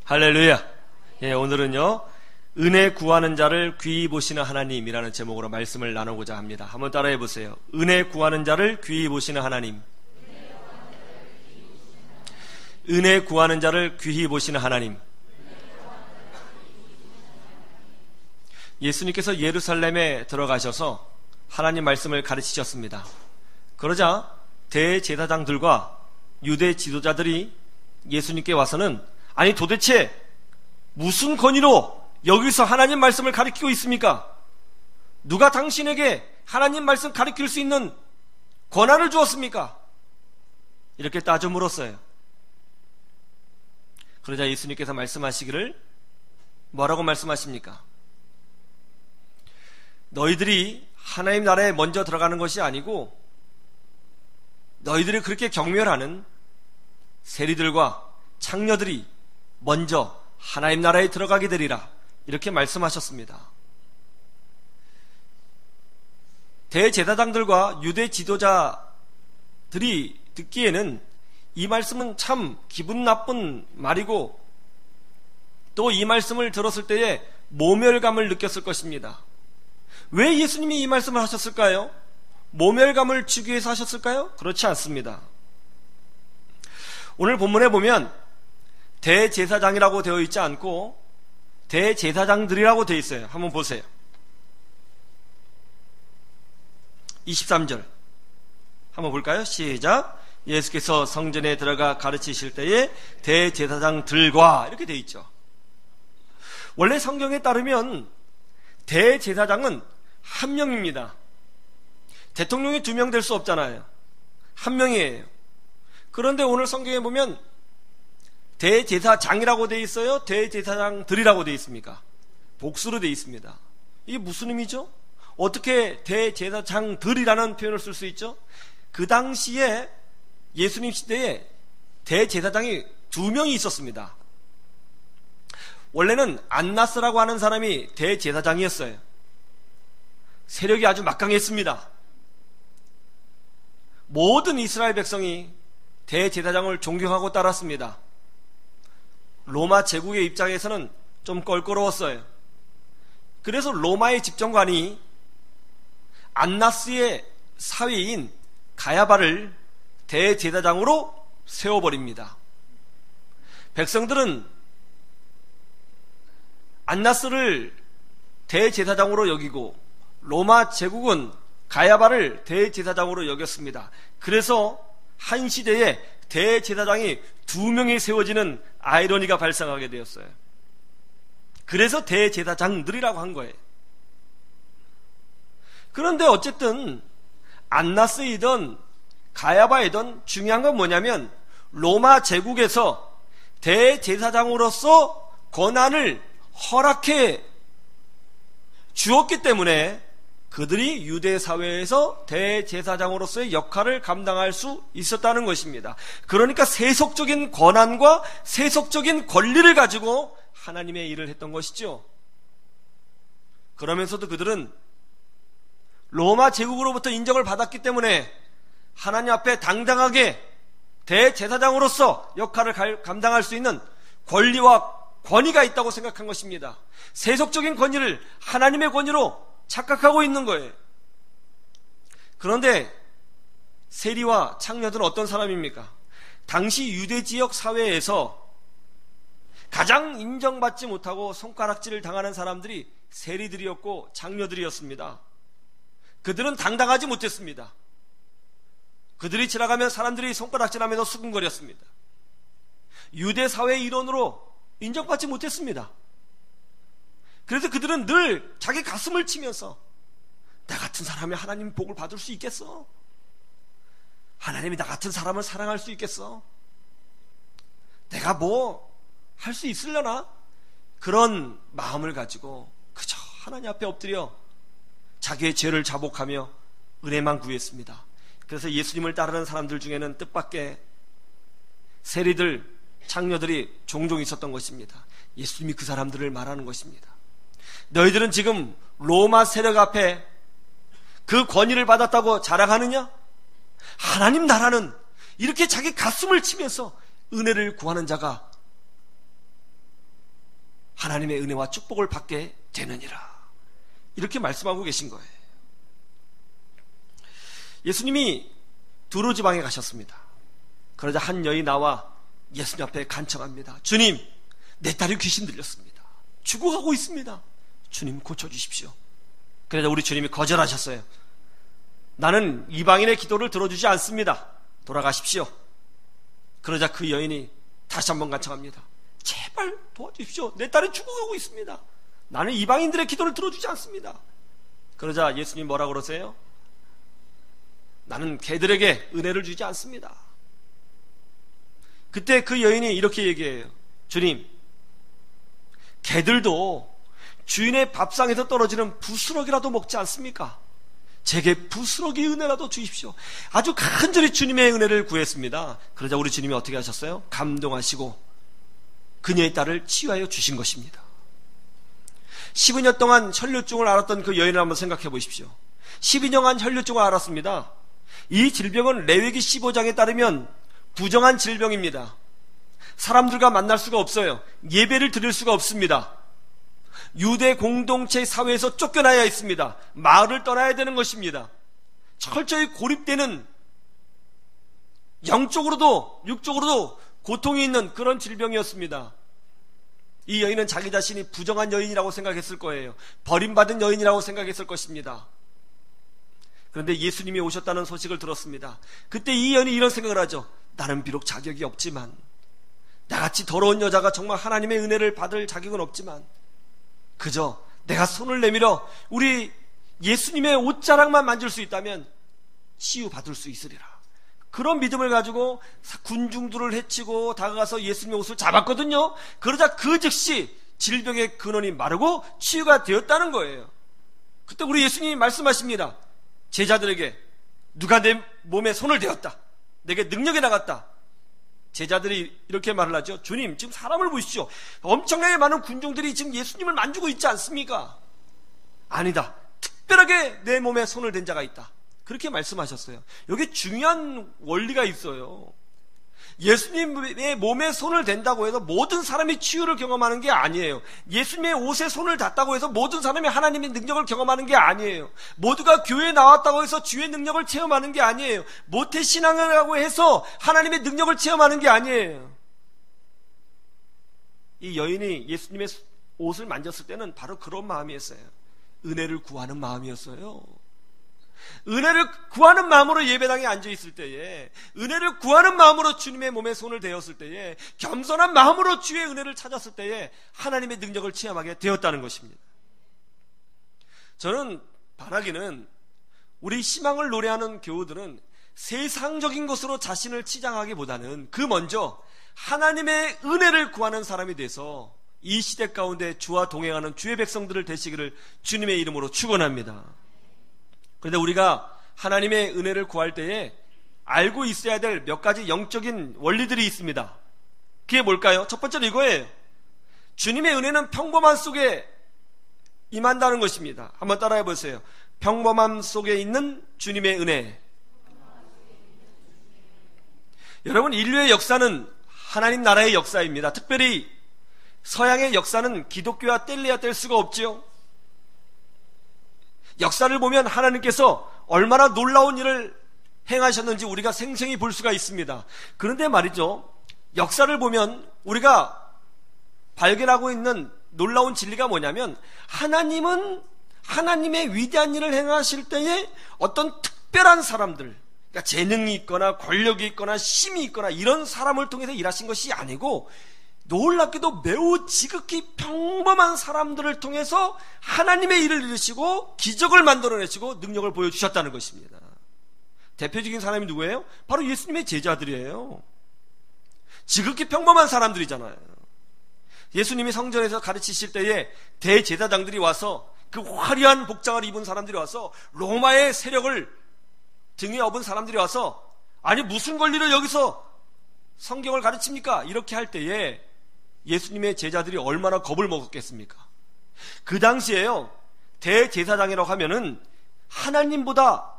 할렐루야. 예, 오늘은요, 은혜 구하는 자를 귀히 보시는 하나님이라는 제목으로 말씀을 나누고자 합니다. 한번 따라해 보세요. 은혜 구하는 자를 귀히 보시는 하나님. 은혜 구하는 자를 귀히 보시는 하나님. 예수님께서 예루살렘에 들어가셔서 하나님 말씀을 가르치셨습니다. 그러자 대제사장들과 유대 지도자들이 예수님께 와서는 아니 도대체 무슨 권위로 여기서 하나님 말씀을 가르치고 있습니까? 누가 당신에게 하나님 말씀 가르칠 수 있는 권한을 주었습니까? 이렇게 따져 물었어요. 그러자 예수님께서 말씀하시기를 뭐라고 말씀하십니까? 너희들이 하나님 나라에 먼저 들어가는 것이 아니고 너희들이 그렇게 경멸하는 세리들과 창녀들이 먼저 하나님 나라에 들어가게 되리라, 이렇게 말씀하셨습니다. 대제사장들과 유대 지도자들이 듣기에는 이 말씀은 참 기분 나쁜 말이고 또 이 말씀을 들었을 때에 모멸감을 느꼈을 것입니다. 왜 예수님이 이 말씀을 하셨을까요? 모멸감을 주기 위해서 하셨을까요? 그렇지 않습니다. 오늘 본문에 보면 대제사장이라고 되어 있지 않고 대제사장들이라고 되어 있어요. 한번 보세요. 23절 한번 볼까요? 시작. 예수께서 성전에 들어가 가르치실 때에 대제사장들과 이렇게 되어 있죠. 원래 성경에 따르면 대제사장은 한 명입니다. 대통령이 2명 될 수 없잖아요. 한 명이에요. 그런데 오늘 성경에 보면 대제사장이라고 되어 있어요? 대제사장들이라고 되어 있습니까? 복수로 되어 있습니다. 이게 무슨 의미죠? 어떻게 대제사장들이라는 표현을 쓸 수 있죠? 그 당시에 예수님 시대에 대제사장이 2명이 있었습니다. 원래는 안나스라고 하는 사람이 대제사장이었어요. 세력이 아주 막강했습니다. 모든 이스라엘 백성이 대제사장을 존경하고 따랐습니다. 로마 제국의 입장에서는 좀 껄끄러웠어요. 그래서 로마의 집정관이 안나스의 사위인 가야바를 대제사장으로 세워버립니다. 백성들은 안나스를 대제사장으로 여기고 로마 제국은 가야바를 대제사장으로 여겼습니다. 그래서 한 시대에 대제사장이 2명이 세워지는 아이러니가 발생하게 되었어요. 그래서 대제사장들이라고 한 거예요. 그런데 어쨌든 안나스이든 가야바이든 중요한 건 뭐냐면 로마 제국에서 대제사장으로서 권한을 허락해 주었기 때문에 그들이 유대 사회에서 대제사장으로서의 역할을 감당할 수 있었다는 것입니다. 그러니까 세속적인 권한과 세속적인 권리를 가지고 하나님의 일을 했던 것이죠. 그러면서도 그들은 로마 제국으로부터 인정을 받았기 때문에 하나님 앞에 당당하게 대제사장으로서 역할을 감당할 수 있는 권리와 권위가 있다고 생각한 것입니다. 세속적인 권위를 하나님의 권위로 착각하고 있는 거예요. 그런데 세리와 창녀들은 어떤 사람입니까? 당시 유대 지역 사회에서 가장 인정받지 못하고 손가락질을 당하는 사람들이 세리들이었고 창녀들이었습니다. 그들은 당당하지 못했습니다. 그들이 지나가면 사람들이 손가락질하면서 수군거렸습니다. 유대 사회의 일원으로 인정받지 못했습니다. 그래서 그들은 늘 자기 가슴을 치면서 나 같은 사람이 하나님 복을 받을 수 있겠어? 하나님이 나 같은 사람을 사랑할 수 있겠어? 내가 뭐 할 수 있으려나? 그런 마음을 가지고 그저 하나님 앞에 엎드려 자기의 죄를 자복하며 은혜만 구했습니다. 그래서 예수님을 따르는 사람들 중에는 뜻밖의 세리들, 창녀들이 종종 있었던 것입니다. 예수님이 그 사람들을 말하는 것입니다. 너희들은 지금 로마 세력 앞에 그 권위를 받았다고 자랑하느냐? 하나님 나라는 이렇게 자기 가슴을 치면서 은혜를 구하는 자가 하나님의 은혜와 축복을 받게 되느니라. 이렇게 말씀하고 계신 거예요. 예수님이 두로 지방에 가셨습니다. 그러자 한 여인이 나와 예수님 앞에 간청합니다. 주님, 내 딸이 귀신 들렸습니다. 죽어가고 있습니다. 주님 고쳐주십시오. 그러자 우리 주님이 거절하셨어요. 나는 이방인의 기도를 들어주지 않습니다. 돌아가십시오. 그러자 그 여인이 다시 한번 간청합니다. 제발 도와주십시오. 내 딸이 죽어가고 있습니다. 나는 이방인들의 기도를 들어주지 않습니다. 그러자 예수님 뭐라고 그러세요? 나는 개들에게 은혜를 주지 않습니다. 그때 그 여인이 이렇게 얘기해요. 주님, 개들도 주인의 밥상에서 떨어지는 부스러기라도 먹지 않습니까? 제게 부스러기 은혜라도 주십시오. 아주 간절히 주님의 은혜를 구했습니다. 그러자 우리 주님이 어떻게 하셨어요? 감동하시고 그녀의 딸을 치유하여 주신 것입니다. 12년 동안 혈류증을 앓았던 그 여인을 한번 생각해 보십시오. 12년간 혈류증을 앓았습니다. 이 질병은 레위기 15장에 따르면 부정한 질병입니다. 사람들과 만날 수가 없어요. 예배를 드릴 수가 없습니다. 유대 공동체 사회에서 쫓겨나야 있습니다. 마을을 떠나야 되는 것입니다. 철저히 고립되는, 영적으로도 육적으로도 고통이 있는 그런 질병이었습니다. 이 여인은 자기 자신이 부정한 여인이라고 생각했을 거예요. 버림받은 여인이라고 생각했을 것입니다. 그런데 예수님이 오셨다는 소식을 들었습니다. 그때 이 여인이 이런 생각을 하죠. 나는 비록 자격이 없지만, 나같이 더러운 여자가 정말 하나님의 은혜를 받을 자격은 없지만 그저 내가 손을 내밀어 우리 예수님의 옷자락만 만질 수 있다면 치유받을 수 있으리라. 그런 믿음을 가지고 군중들을 해치고 다가가서 예수님의 옷을 잡았거든요. 그러자 그 즉시 질병의 근원이 마르고 치유가 되었다는 거예요. 그때 우리 예수님이 말씀하십니다. 제자들에게 누가 내 몸에 손을 대었다, 내게 능력이 나갔다. 제자들이 이렇게 말을 하죠. 주님, 지금 사람을 보십시오. 엄청나게 많은 군중들이 지금 예수님을 만지고 있지 않습니까? 아니다, 특별하게 내 몸에 손을 댄 자가 있다. 그렇게 말씀하셨어요. 여기 중요한 원리가 있어요. 예수님의 몸에 손을 댄다고 해서 모든 사람이 치유를 경험하는 게 아니에요. 예수님의 옷에 손을 닿다고 해서 모든 사람이 하나님의 능력을 경험하는 게 아니에요. 모두가 교회에 나왔다고 해서 주의 능력을 체험하는 게 아니에요. 모태신앙이라고 해서 하나님의 능력을 체험하는 게 아니에요. 이 여인이 예수님의 옷을 만졌을 때는 바로 그런 마음이었어요. 은혜를 구하는 마음이었어요. 은혜를 구하는 마음으로 예배당에 앉아있을 때에, 은혜를 구하는 마음으로 주님의 몸에 손을 대었을 때에, 겸손한 마음으로 주의 은혜를 찾았을 때에 하나님의 능력을 체험하게 되었다는 것입니다. 저는 바라기는 우리 희망을 노래하는 교우들은 세상적인 것으로 자신을 치장하기보다는 그 먼저 하나님의 은혜를 구하는 사람이 돼서 이 시대 가운데 주와 동행하는 주의 백성들을 되시기를 주님의 이름으로 축원합니다. 그런데 우리가 하나님의 은혜를 구할 때에 알고 있어야 될 몇 가지 영적인 원리들이 있습니다. 그게 뭘까요? 첫 번째는 이거예요. 주님의 은혜는 평범함 속에 임한다는 것입니다. 한번 따라해 보세요. 평범함 속에 있는 주님의 은혜. 여러분, 인류의 역사는 하나님 나라의 역사입니다. 특별히 서양의 역사는 기독교와 뗄래야 뗄 수가 없지요. 역사를 보면 하나님께서 얼마나 놀라운 일을 행하셨는지 우리가 생생히 볼 수가 있습니다. 그런데 말이죠, 역사를 보면 우리가 발견하고 있는 놀라운 진리가 뭐냐면, 하나님은 하나님의 위대한 일을 행하실 때에 어떤 특별한 사람들, 그러니까 재능이 있거나 권력이 있거나 힘이 있거나 이런 사람을 통해서 일하신 것이 아니고, 놀랍게도 매우 지극히 평범한 사람들을 통해서 하나님의 일을 이루시고 기적을 만들어내시고 능력을 보여주셨다는 것입니다. 대표적인 사람이 누구예요? 바로 예수님의 제자들이에요. 지극히 평범한 사람들이잖아요. 예수님이 성전에서 가르치실 때에 대제사장들이 와서, 그 화려한 복장을 입은 사람들이 와서, 로마의 세력을 등에 업은 사람들이 와서, 아니 무슨 권리로 여기서 성경을 가르칩니까? 이렇게 할 때에 예수님의 제자들이 얼마나 겁을 먹었겠습니까? 그 당시에요, 대제사장이라고 하면은 하나님보다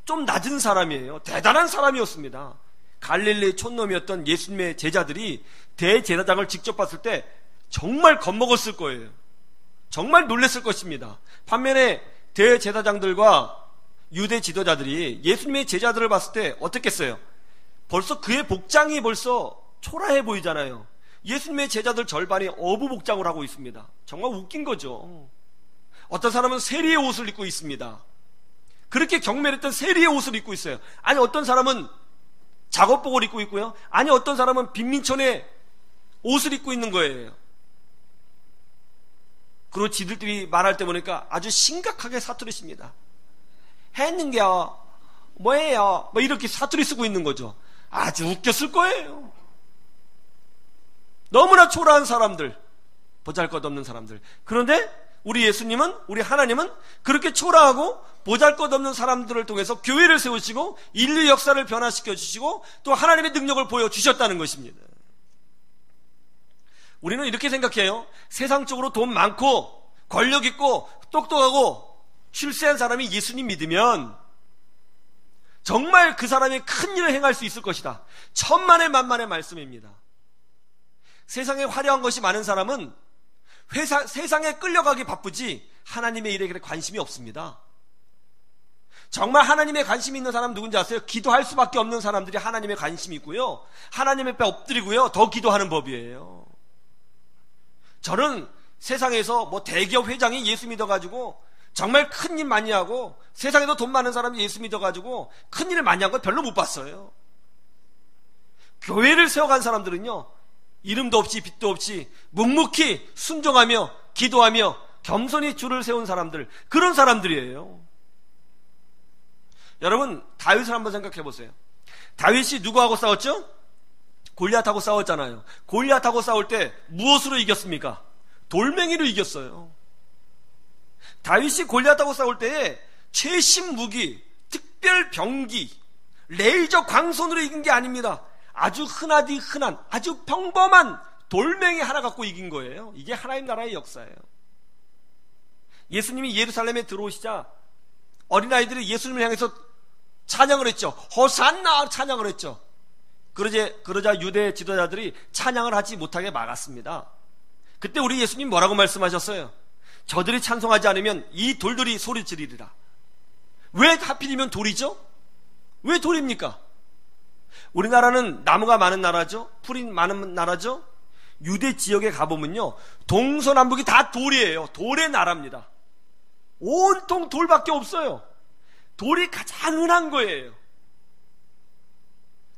좀 낮은 사람이에요. 대단한 사람이었습니다. 갈릴리 촌놈이었던 예수님의 제자들이 대제사장을 직접 봤을 때 정말 겁먹었을 거예요. 정말 놀랬을 것입니다. 반면에 대제사장들과 유대 지도자들이 예수님의 제자들을 봤을 때 어떻겠어요? 벌써 그의 복장이 벌써 초라해 보이잖아요. 예수님의 제자들 절반이 어부 복장을 하고 있습니다. 정말 웃긴 거죠. 어떤 사람은 세리의 옷을 입고 있습니다. 그렇게 경멸했던 세리의 옷을 입고 있어요. 아니 어떤 사람은 작업복을 입고 있고요. 아니 어떤 사람은 빈민촌의 옷을 입고 있는 거예요. 그리고 지들끼리 말할 때 보니까 아주 심각하게 사투리십니다. 했는겨 뭐예요? 뭐 이렇게 사투리 쓰고 있는 거죠. 아주 웃겼을 거예요. 너무나 초라한 사람들, 보잘것없는 사람들. 그런데 우리 예수님은, 우리 하나님은 그렇게 초라하고 보잘것없는 사람들을 통해서 교회를 세우시고 인류 역사를 변화시켜 주시고 또 하나님의 능력을 보여주셨다는 것입니다. 우리는 이렇게 생각해요. 세상적으로 돈 많고 권력 있고 똑똑하고 출세한 사람이 예수님 믿으면 정말 그 사람이 큰 일을 행할 수 있을 것이다. 천만의 만만의 말씀입니다. 세상에 화려한 것이 많은 사람은 세상에 끌려가기 바쁘지 하나님의 일에 관심이 없습니다. 정말 하나님의 관심이 있는 사람 누군지 아세요? 기도할 수밖에 없는 사람들이 하나님의 관심이 있고요, 하나님 앞에 엎드리고요 더 기도하는 법이에요. 저는 세상에서 뭐 대기업 회장이 예수 믿어가지고 정말 큰 일 많이 하고 세상에도 돈 많은 사람이 예수 믿어가지고 큰 일을 많이 한 건 별로 못 봤어요. 교회를 세워간 사람들은요, 이름도 없이 빚도 없이 묵묵히 순종하며 기도하며 겸손히 줄을 세운 사람들, 그런 사람들이에요. 여러분, 다윗을 한번 생각해 보세요. 다윗이 누구하고 싸웠죠? 골리앗하고 싸웠잖아요. 골리앗하고 싸울 때 무엇으로 이겼습니까? 돌멩이로 이겼어요. 다윗이 골리앗하고 싸울 때에 최신 무기, 특별 병기, 레이저 광선으로 이긴 게 아닙니다. 아주 흔하디 흔한, 아주 평범한 돌멩이 하나 갖고 이긴 거예요. 이게 하나님 나라의 역사예요. 예수님이 예루살렘에 들어오시자 어린아이들이 예수님을 향해서 찬양을 했죠. 호산나 찬양을 했죠. 그러자 유대 지도자들이 찬양을 하지 못하게 막았습니다. 그때 우리 예수님 뭐라고 말씀하셨어요? 저들이 찬송하지 않으면 이 돌들이 소리 지르리라. 왜 하필이면 돌이죠? 왜 돌입니까? 우리나라는 나무가 많은 나라죠. 풀이 많은 나라죠. 유대 지역에 가보면요, 동서남북이 다 돌이에요. 돌의 나라입니다. 온통 돌밖에 없어요. 돌이 가장 흔한 거예요.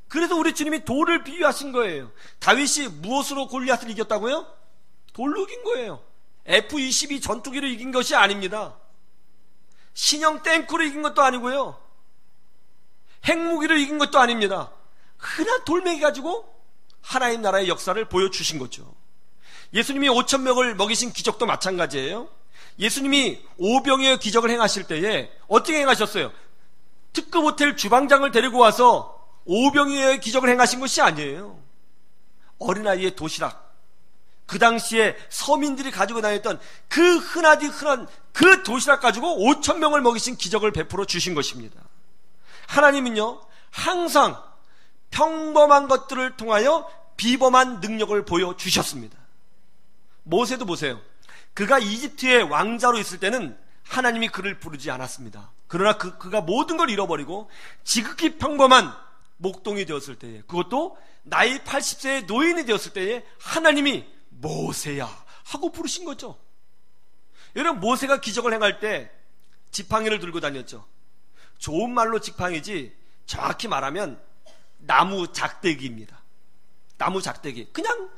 그래서 우리 주님이 돌을 비유하신 거예요. 다윗이 무엇으로 골리앗을 이겼다고요? 돌로 이긴 거예요. F-22 전투기로 이긴 것이 아닙니다. 신형 탱크로 이긴 것도 아니고요, 핵무기로 이긴 것도 아닙니다. 흔한 돌멩이 가지고 하나님 나라의 역사를 보여주신 거죠. 예수님이 5,000명을 먹이신 기적도 마찬가지예요. 예수님이 오병이어의 기적을 행하실 때에 어떻게 행하셨어요? 특급 호텔 주방장을 데리고 와서 오병이어의 기적을 행하신 것이 아니에요. 어린아이의 도시락, 그 당시에 서민들이 가지고 다녔던 그 흔하디 흔한 그 도시락 가지고 5,000명을 먹이신 기적을 베풀어 주신 것입니다. 하나님은요, 항상 평범한 것들을 통하여 비범한 능력을 보여주셨습니다. 모세도 보세요. 그가 이집트의 왕자로 있을 때는 하나님이 그를 부르지 않았습니다. 그러나 그가 모든 걸 잃어버리고 지극히 평범한 목동이 되었을 때에, 그것도 나이 80세의 노인이 되었을 때에 하나님이 모세야 하고 부르신 거죠. 여러분, 모세가 기적을 행할 때 지팡이를 들고 다녔죠. 좋은 말로 지팡이지 정확히 말하면 나무 작대기입니다. 나무 작대기, 그냥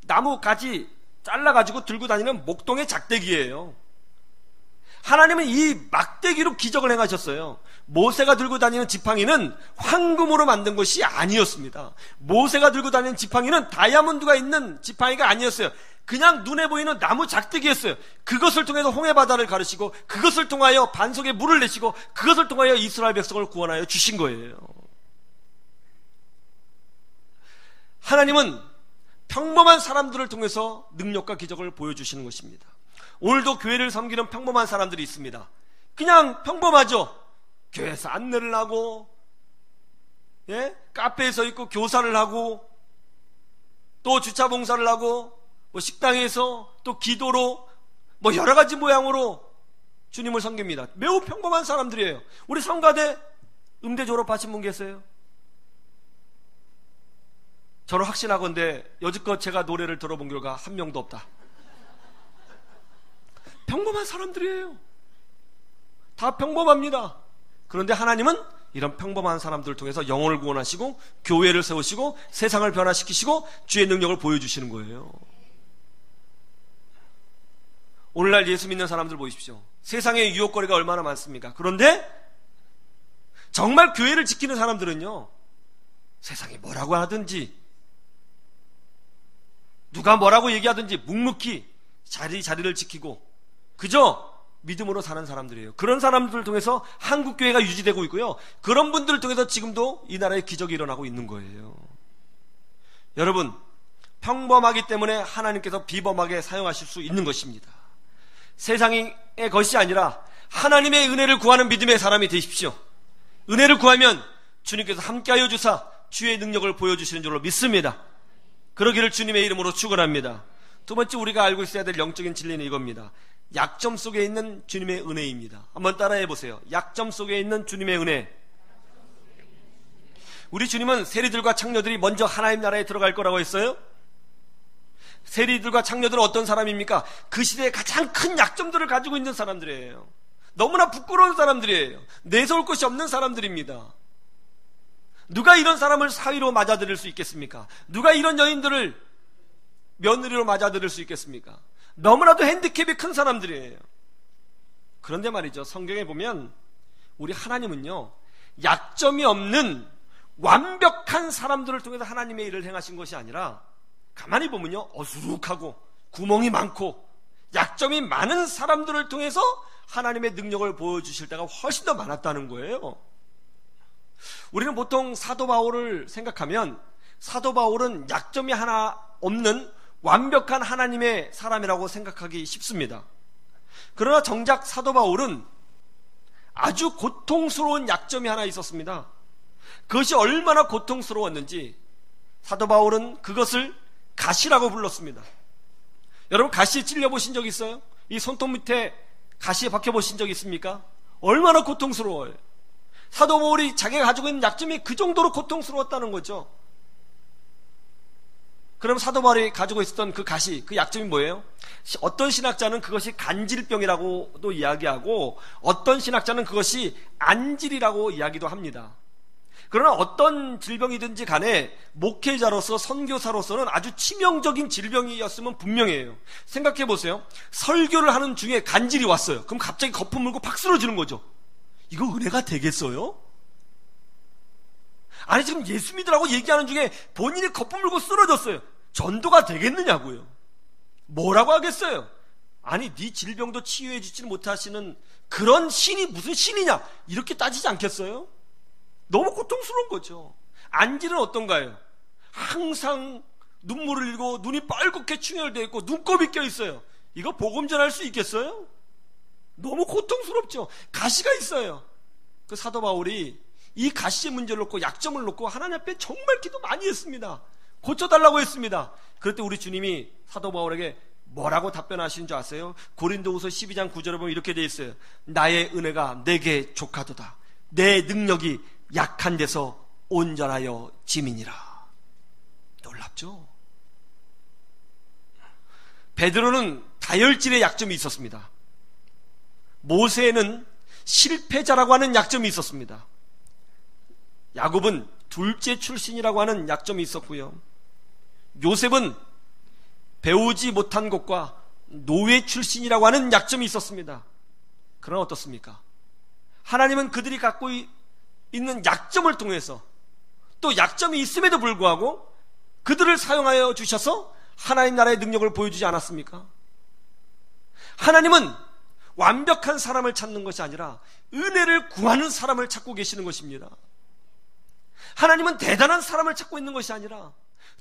나무 가지 잘라가지고 들고 다니는 목동의 작대기예요. 하나님은 이 막대기로 기적을 행하셨어요. 모세가 들고 다니는 지팡이는 황금으로 만든 것이 아니었습니다. 모세가 들고 다니는 지팡이는 다이아몬드가 있는 지팡이가 아니었어요. 그냥 눈에 보이는 나무 작대기였어요. 그것을 통해서 홍해바다를 가르시고, 그것을 통하여 반석에 물을 내시고, 그것을 통하여 이스라엘 백성을 구원하여 주신 거예요. 하나님은 평범한 사람들을 통해서 능력과 기적을 보여주시는 것입니다. 오늘도 교회를 섬기는 평범한 사람들이 있습니다. 그냥 평범하죠. 교회에서 안내를 하고, 카페에 서 있고 교사를 하고, 또 주차 봉사를 하고, 뭐 식당에서 또 기도로 뭐 여러 가지 모양으로 주님을 섬깁니다. 매우 평범한 사람들이에요. 우리 성가대 음대 졸업하신 분 계세요? 저는 확신하건대 여지껏 제가 노래를 들어본 결과 한 명도 없다. 평범한 사람들이에요. 다 평범합니다. 그런데 하나님은 이런 평범한 사람들을 통해서 영혼을 구원하시고 교회를 세우시고 세상을 변화시키시고 주의 능력을 보여주시는 거예요. 오늘날 예수 믿는 사람들 보십시오. 세상에 유혹거리가 얼마나 많습니까? 그런데 정말 교회를 지키는 사람들은요, 세상이 뭐라고 하든지 누가 뭐라고 얘기하든지 묵묵히 자리를 지키고 그저 믿음으로 사는 사람들이에요. 그런 사람들을 통해서 한국교회가 유지되고 있고요, 그런 분들을 통해서 지금도 이 나라에 기적이 일어나고 있는 거예요. 여러분, 평범하기 때문에 하나님께서 비범하게 사용하실 수 있는 것입니다. 세상의 것이 아니라 하나님의 은혜를 구하는 믿음의 사람이 되십시오. 은혜를 구하면 주님께서 함께하여 주사 주의 능력을 보여주시는 줄로 믿습니다. 그러기를 주님의 이름으로 축원합니다. 두 번째, 우리가 알고 있어야 될 영적인 진리는 이겁니다. 약점 속에 있는 주님의 은혜입니다. 한번 따라해 보세요. 약점 속에 있는 주님의 은혜. 우리 주님은 세리들과 창녀들이 먼저 하나님 나라에 들어갈 거라고 했어요. 세리들과 창녀들은 어떤 사람입니까? 그 시대에 가장 큰 약점들을 가지고 있는 사람들이에요. 너무나 부끄러운 사람들이에요. 내세울 것이 없는 사람들입니다. 누가 이런 사람을 사위로 맞아들일 수 있겠습니까? 누가 이런 여인들을 며느리로 맞아들일 수 있겠습니까? 너무나도 핸디캡이 큰 사람들이에요. 그런데 말이죠, 성경에 보면 우리 하나님은요, 약점이 없는 완벽한 사람들을 통해서 하나님의 일을 행하신 것이 아니라 가만히 보면요, 어수룩하고 구멍이 많고 약점이 많은 사람들을 통해서 하나님의 능력을 보여주실 때가 훨씬 더 많았다는 거예요. 우리는 보통 사도 바울을 생각하면 사도 바울은 약점이 하나 없는 완벽한 하나님의 사람이라고 생각하기 쉽습니다. 그러나 정작 사도 바울은 아주 고통스러운 약점이 하나 있었습니다. 그것이 얼마나 고통스러웠는지 사도 바울은 그것을 가시라고 불렀습니다. 여러분, 가시에 찔려보신 적 있어요? 이 손톱 밑에 가시에 박혀보신 적 있습니까? 얼마나 고통스러워요. 사도 바울이 자기가 가지고 있는 약점이 그 정도로 고통스러웠다는 거죠. 그럼 사도 바울이 가지고 있었던 그 가시, 그 약점이 뭐예요? 어떤 신학자는 그것이 간질병이라고도 이야기하고 어떤 신학자는 그것이 안질이라고 이야기도 합니다. 그러나 어떤 질병이든지 간에 목회자로서 선교사로서는 아주 치명적인 질병이었으면 분명해요. 생각해 보세요. 설교를 하는 중에 간질이 왔어요. 그럼 갑자기 거품 물고 팍 쓰러지는 거죠. 이거 은혜가 되겠어요? 아니, 지금 예수 믿으라고 얘기하는 중에 본인이 거품 물고 쓰러졌어요. 전도가 되겠느냐고요. 뭐라고 하겠어요? 아니, 네 질병도 치유해 주지 못하시는 그런 신이 무슨 신이냐, 이렇게 따지지 않겠어요? 너무 고통스러운 거죠. 안질은 어떤가요? 항상 눈물을 흘리고 눈이 빨갛게 충혈되어 있고 눈곱이 껴 있어요. 이거 복음 전할 수 있겠어요? 너무 고통스럽죠. 가시가 있어요. 그 사도 바울이 이 가시의 문제를 놓고 약점을 놓고 하나님 앞에 정말 기도 많이 했습니다. 고쳐달라고 했습니다. 그럴 때 우리 주님이 사도 바울에게 뭐라고 답변하신 줄 아세요? 고린도후서 12장 9절에 보면 이렇게 되어 있어요. 나의 은혜가 내게 족하도다. 내 능력이 약한 데서 온전하여 짐이니라. 놀랍죠? 베드로는 다혈질의 약점이 있었습니다. 모세는 실패자라고 하는 약점이 있었습니다. 야곱은 둘째 출신이라고 하는 약점이 있었고요. 요셉은 배우지 못한 것과 노예 출신이라고 하는 약점이 있었습니다. 그러나 어떻습니까? 하나님은 그들이 갖고 있는 약점을 통해서 또 약점이 있음에도 불구하고 그들을 사용하여 주셔서 하나님 나라의 능력을 보여주지 않았습니까? 하나님은 완벽한 사람을 찾는 것이 아니라 은혜를 구하는 사람을 찾고 계시는 것입니다. 하나님은 대단한 사람을 찾고 있는 것이 아니라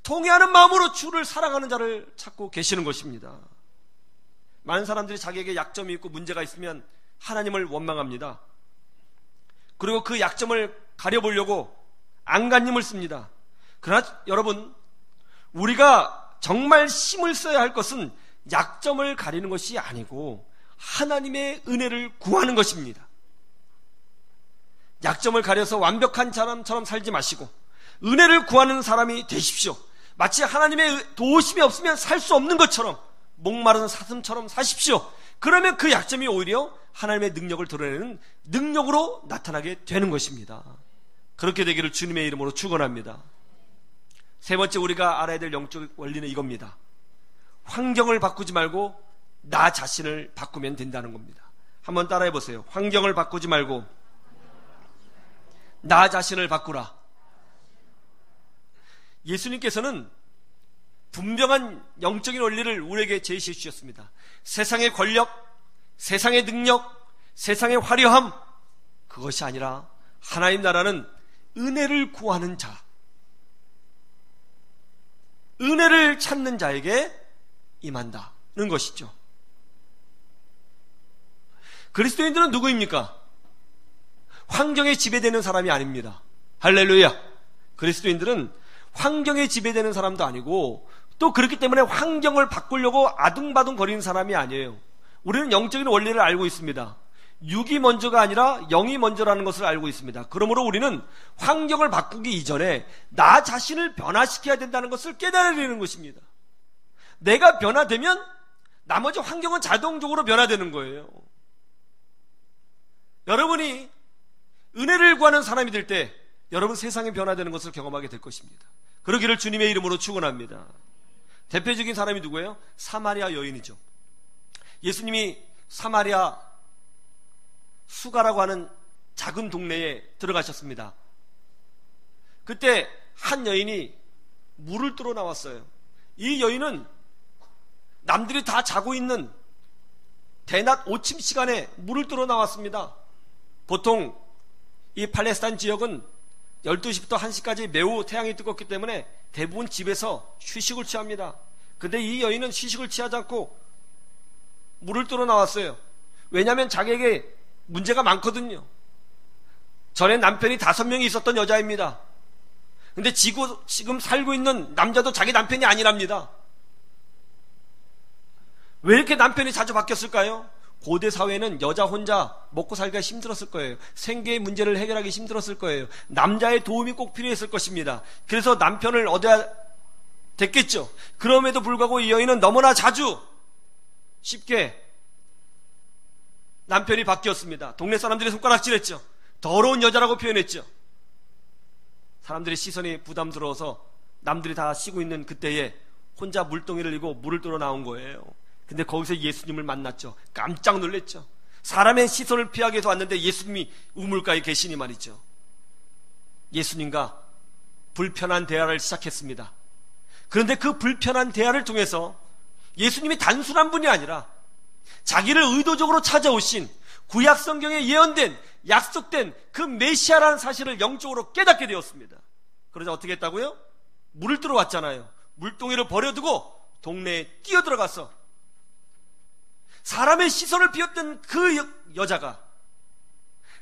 통회하는 마음으로 주를 사랑하는 자를 찾고 계시는 것입니다. 많은 사람들이 자기에게 약점이 있고 문제가 있으면 하나님을 원망합니다. 그리고 그 약점을 가려보려고 안간힘을 씁니다. 그러나 여러분, 우리가 정말 힘을 써야 할 것은 약점을 가리는 것이 아니고 하나님의 은혜를 구하는 것입니다. 약점을 가려서 완벽한 사람처럼 살지 마시고 은혜를 구하는 사람이 되십시오. 마치 하나님의 도우심이 없으면 살 수 없는 것처럼 목마른 사슴처럼 사십시오. 그러면 그 약점이 오히려 하나님의 능력을 드러내는 능력으로 나타나게 되는 것입니다. 그렇게 되기를 주님의 이름으로 축원합니다. 세 번째 우리가 알아야 될 영적 원리는 이겁니다. 환경을 바꾸지 말고 나 자신을 바꾸면 된다는 겁니다. 한번 따라해 보세요. 환경을 바꾸지 말고 나 자신을 바꾸라. 예수님께서는 분명한 영적인 원리를 우리에게 제시해 주셨습니다. 세상의 권력, 세상의 능력, 세상의 화려함, 그것이 아니라 하나님 나라는 은혜를 구하는 자, 은혜를 찾는 자에게 임한다는 것이죠. 그리스도인들은 누구입니까? 환경에 지배되는 사람이 아닙니다. 할렐루야. 그리스도인들은 환경에 지배되는 사람도 아니고 또 그렇기 때문에 환경을 바꾸려고 아둥바둥 거리는 사람이 아니에요. 우리는 영적인 원리를 알고 있습니다. 육이 먼저가 아니라 영이 먼저라는 것을 알고 있습니다. 그러므로 우리는 환경을 바꾸기 이전에 나 자신을 변화시켜야 된다는 것을 깨달아야 되는 것입니다. 내가 변화되면 나머지 환경은 자동적으로 변화되는 거예요. 여러분이 은혜를 구하는 사람이 될 때 여러분 세상이 변화되는 것을 경험하게 될 것입니다. 그러기를 주님의 이름으로 축원합니다. 대표적인 사람이 누구예요? 사마리아 여인이죠. 예수님이 사마리아 수가라고 하는 작은 동네에 들어가셨습니다. 그때 한 여인이 물을 뜨러 나왔어요. 이 여인은 남들이 다 자고 있는 대낮 오침 시간에 물을 뜨러 나왔습니다. 보통 이 팔레스타인 지역은 12시부터 1시까지 매우 태양이 뜨겁기 때문에 대부분 집에서 휴식을 취합니다. 근데 이 여인은 휴식을 취하지 않고 물을 뜨러 나왔어요. 왜냐하면 자기에게 문제가 많거든요. 전에 남편이 5명이 있었던 여자입니다. 근데 지금 살고 있는 남자도 자기 남편이 아니랍니다. 왜 이렇게 남편이 자주 바뀌었을까요? 고대 사회는 여자 혼자 먹고 살기가 힘들었을 거예요. 생계의 문제를 해결하기 힘들었을 거예요. 남자의 도움이 꼭 필요했을 것입니다. 그래서 남편을 얻어야 됐겠죠. 그럼에도 불구하고 이 여인은 너무나 자주 쉽게 남편이 바뀌었습니다. 동네 사람들이 손가락질했죠. 더러운 여자라고 표현했죠. 사람들의 시선이 부담스러워서 남들이 다 쉬고 있는 그때에 혼자 물동이를 들고 물을 뜨러 나온 거예요. 근데 거기서 예수님을 만났죠. 깜짝 놀랐죠. 사람의 시선을 피하기 위해서 왔는데 예수님이 우물가에 계시니 말이죠. 예수님과 불편한 대화를 시작했습니다. 그런데 그 불편한 대화를 통해서 예수님이 단순한 분이 아니라 자기를 의도적으로 찾아오신 구약 성경에 예언된 약속된 그 메시아라는 사실을 영적으로 깨닫게 되었습니다. 그러자 어떻게 했다고요? 물을 뜨러 왔잖아요. 물동이를 버려두고 동네에 뛰어들어가서 사람의 시선을 피웠던 그 여자가,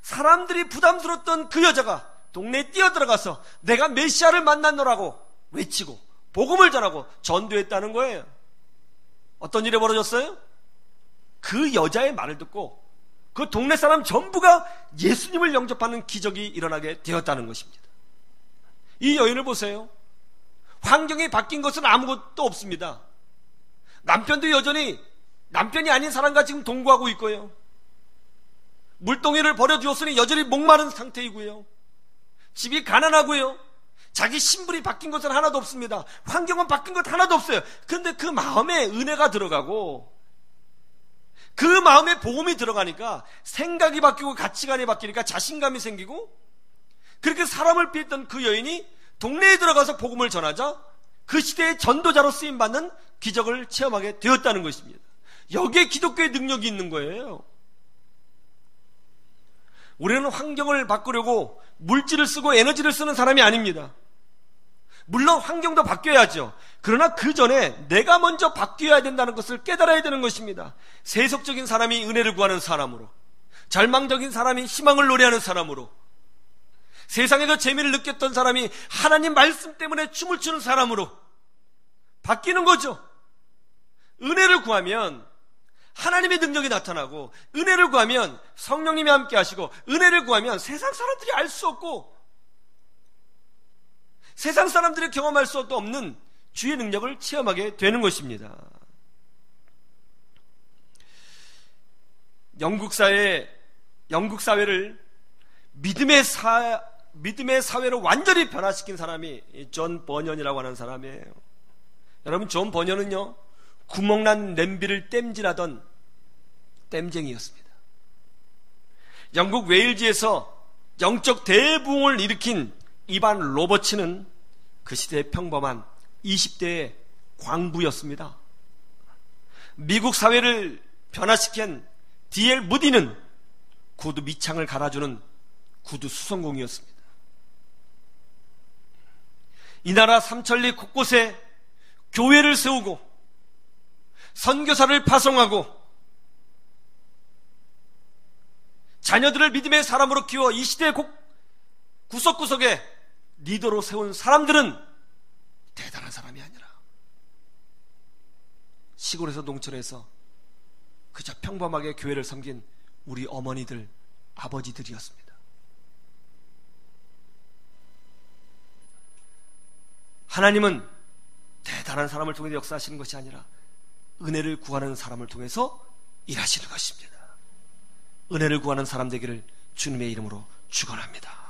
사람들이 부담스러웠던 그 여자가 동네에 뛰어들어가서 내가 메시아를 만났노라고 외치고 복음을 전하고 전도했다는 거예요. 어떤 일이 벌어졌어요? 그 여자의 말을 듣고 그 동네 사람 전부가 예수님을 영접하는 기적이 일어나게 되었다는 것입니다. 이 여인을 보세요. 환경이 바뀐 것은 아무것도 없습니다. 남편도 여전히 남편이 아닌 사람과 지금 동거하고 있고요. 물동이를 버려주었으니 여전히 목마른 상태이고요. 집이 가난하고요. 자기 신분이 바뀐 것은 하나도 없습니다. 환경은 바뀐 것 하나도 없어요. 그런데 그 마음에 은혜가 들어가고 그 마음에 복음이 들어가니까 생각이 바뀌고 가치관이 바뀌니까 자신감이 생기고, 그렇게 사람을 피했던 그 여인이 동네에 들어가서 복음을 전하자 그 시대의 전도자로 쓰임받는 기적을 체험하게 되었다는 것입니다. 여기에 기독교의 능력이 있는 거예요. 우리는 환경을 바꾸려고 물질을 쓰고 에너지를 쓰는 사람이 아닙니다. 물론 환경도 바뀌어야죠. 그러나 그 전에 내가 먼저 바뀌어야 된다는 것을 깨달아야 되는 것입니다. 세속적인 사람이 은혜를 구하는 사람으로, 절망적인 사람이 희망을 노래하는 사람으로, 세상에서 재미를 느꼈던 사람이 하나님 말씀 때문에 춤을 추는 사람으로 바뀌는 거죠. 은혜를 구하면 하나님의 능력이 나타나고, 은혜를 구하면 성령님이 함께 하시고, 은혜를 구하면 세상 사람들이 알 수 없고 세상 사람들이 경험할 수 없는 주의 능력을 체험하게 되는 것입니다. 영국 사회를 믿음의 사회로 완전히 변화시킨 사람이 존 버년이라고 하는 사람이에요. 여러분, 존 버년은요, 구멍난 냄비를 땜질하던 땜쟁이였습니다. 영국 웨일즈에서 영적 대부흥을 일으킨 이반 로버츠는 그 시대의 평범한 20대의 광부였습니다. 미국 사회를 변화시킨 D.L. 무디는 구두 밑창을 갈아주는 구두 수선공이었습니다. 이 나라 삼천리 곳곳에 교회를 세우고 선교사를 파송하고 자녀들을 믿음의 사람으로 키워 이 시대의 구석구석에 리더로 세운 사람들은 대단한 사람이 아니라 시골에서 농촌에서 그저 평범하게 교회를 섬긴 우리 어머니들, 아버지들이었습니다. 하나님은 대단한 사람을 통해서 역사하시는 것이 아니라 은혜를 구하는 사람을 통해서 일하시는 것입니다. 은혜를 구하는 사람 되기를 주님의 이름으로 축원합니다.